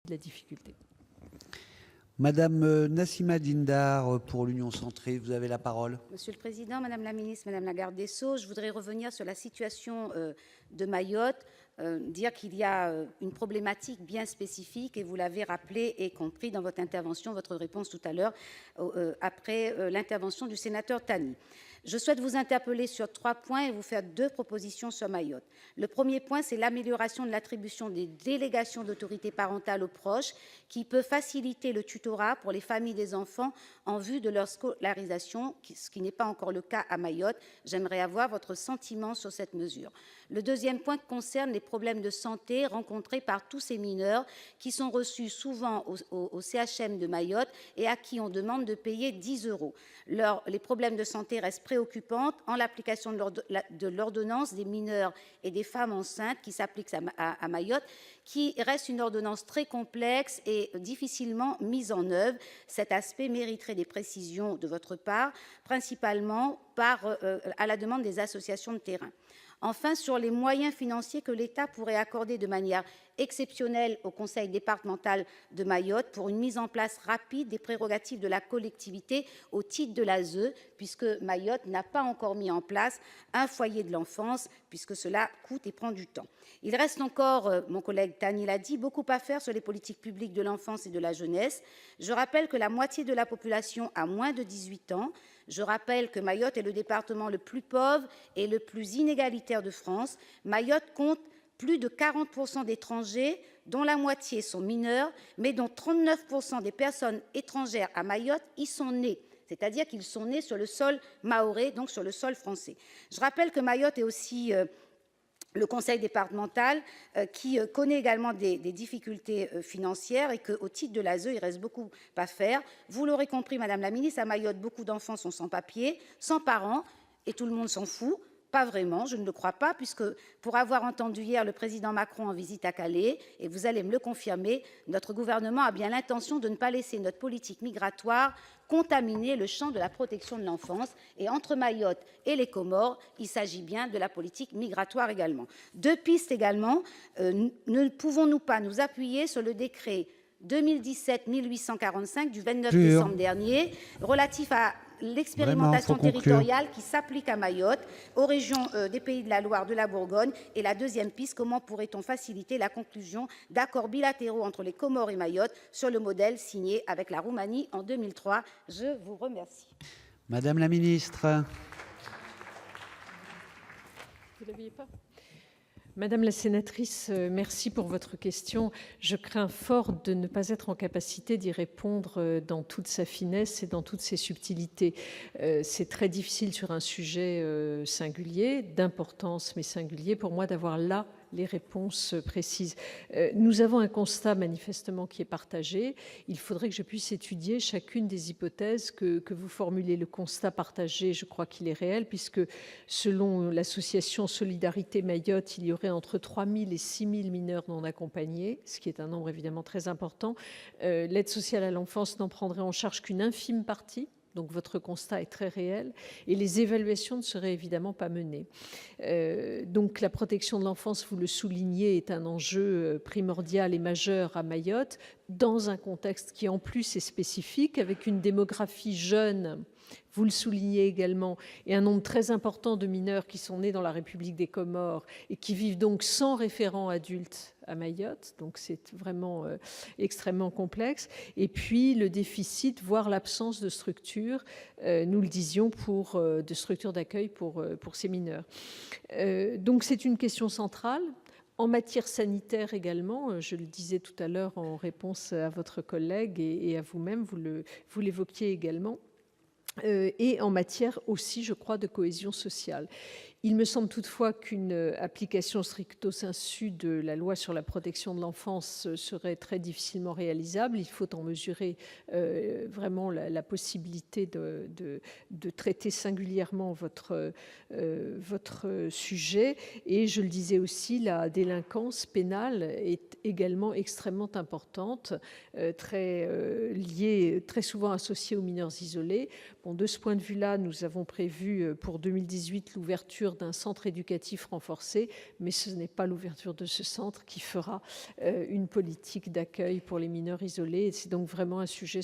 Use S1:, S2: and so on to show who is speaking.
S1: de la difficulté.
S2: Madame Nassima Dindar, pour l'Union centriste, vous avez la parole.
S3: Monsieur le Président, Madame la Ministre, Madame la Garde des Sceaux, je voudrais revenir sur la situation de Mayotte, dire qu'il y a une problématique bien spécifique, et vous l'avez rappelé et compris dans votre intervention, votre réponse tout à l'heure, après l'intervention du sénateur Tani. Je souhaite vous interpeller sur 3 points et vous faire 2 propositions sur Mayotte. Le premier point, c'est l'amélioration de l'attribution des délégations d'autorité parentale aux proches, qui peut faciliter le tutorat pour les familles des enfants en vue de leur scolarisation, ce qui n'est pas encore le cas à Mayotte. J'aimerais avoir votre sentiment sur cette mesure. Le deuxième point concerne les problèmes de santé rencontrés par tous ces mineurs qui sont reçus souvent au CHM de Mayotte et à qui on demande de payer 10 €. Les problèmes de santé restent préoccupants en l'application de l'ordonnance des mineurs et des femmes enceintes qui s'applique à Mayotte, qui reste une ordonnance très complexe et difficilement mise en œuvre. Cet aspect mériterait des précisions de votre part, principalement à la demande des associations de terrain. Enfin, sur les moyens financiers que l'État pourrait accorder de manière exceptionnelle au conseil départemental de Mayotte pour une mise en place rapide des prérogatives de la collectivité au titre de l'ASE, puisque Mayotte n'a pas encore mis en place un foyer de l'enfance, puisque cela coûte et prend du temps. Il reste encore, mon collègue Tani l'a dit, beaucoup à faire sur les politiques publiques de l'enfance et de la jeunesse. Je rappelle que la moitié de la population a moins de 18 ans. Je rappelle que Mayotte est le département le plus pauvre et le plus inégalitaire de France. Mayotte compte plus de 40% d'étrangers, dont la moitié sont mineurs, mais dont 39% des personnes étrangères à Mayotte y sont nées. C'est-à-dire qu'ils sont nés sur le sol mahorais, donc sur le sol français. Je rappelle que Mayotte est aussi le conseil départemental qui connaît également des difficultés financières et qu'au titre de l'ASE, il reste beaucoup à faire. Vous l'aurez compris, Madame la Ministre, à Mayotte, beaucoup d'enfants sont sans papier, sans parents, et tout le monde s'en fout. Pas vraiment, je ne le crois pas, puisque pour avoir entendu hier le président Macron en visite à Calais, et vous allez me le confirmer, notre gouvernement a bien l'intention de ne pas laisser notre politique migratoire contaminer le champ de la protection de l'enfance. Et entre Mayotte et les Comores, il s'agit bien de la politique migratoire également. 2 pistes également. Ne pouvons-nous pas nous appuyer sur le décret 2017-1845 du 29 décembre dernier relatif à l'expérimentation territoriale qui s'applique à Mayotte, aux régions des Pays de la Loire, de la Bourgogne. Et la deuxième piste, comment pourrait-on faciliter la conclusion d'accords bilatéraux entre les Comores et Mayotte sur le modèle signé avec la Roumanie en 2003 ? Je vous remercie.
S2: Madame la Ministre.
S1: Vous l'aviez pas ? Madame la sénatrice, merci pour votre question. Je crains fort de ne pas être en capacité d'y répondre dans toute sa finesse et dans toutes ses subtilités. C'est très difficile sur un sujet singulier, d'importance mais singulier, pour moi d'avoir là les réponses précises. Nous avons un constat manifestement qui est partagé. Il faudrait que je puisse étudier chacune des hypothèses que vous formulez. Le constat partagé, je crois qu'il est réel, puisque selon l'association Solidarité Mayotte, il y aurait entre 3 000 et 6 000 mineurs non accompagnés, ce qui est un nombre évidemment très important. L'aide sociale à l'enfance n'en prendrait en charge qu'une infime partie. Donc votre constat est très réel et les évaluations ne seraient évidemment pas menées. Donc la protection de l'enfance, vous le soulignez, est un enjeu primordial et majeur à Mayotte, dans un contexte qui en plus est spécifique, avec une démographie jeune, vous le soulignez également, et un nombre très important de mineurs qui sont nés dans la République des Comores et qui vivent donc sans référent adulte à Mayotte, donc c'est vraiment extrêmement complexe. Et puis le déficit, voire l'absence de structures, nous le disions, de structures d'accueil pour ces mineurs. Donc c'est une question centrale. En matière sanitaire également, je le disais tout à l'heure en réponse à votre collègue et à vous-même, vous l'évoquiez également. Et en matière aussi, je crois, de cohésion sociale. Il me semble toutefois qu'une application stricto sensu de la loi sur la protection de l'enfance serait très difficilement réalisable. Il faut en mesurer vraiment la possibilité de traiter singulièrement votre sujet. Et je le disais aussi, la délinquance pénale est également extrêmement importante, liée, très souvent associée aux mineurs isolés. Bon, de ce point de vue-là, nous avons prévu pour 2018 l'ouverture d'un centre éducatif renforcé, mais ce n'est pas l'ouverture de ce centre qui fera une politique d'accueil pour les mineurs isolés. C'est donc vraiment un sujet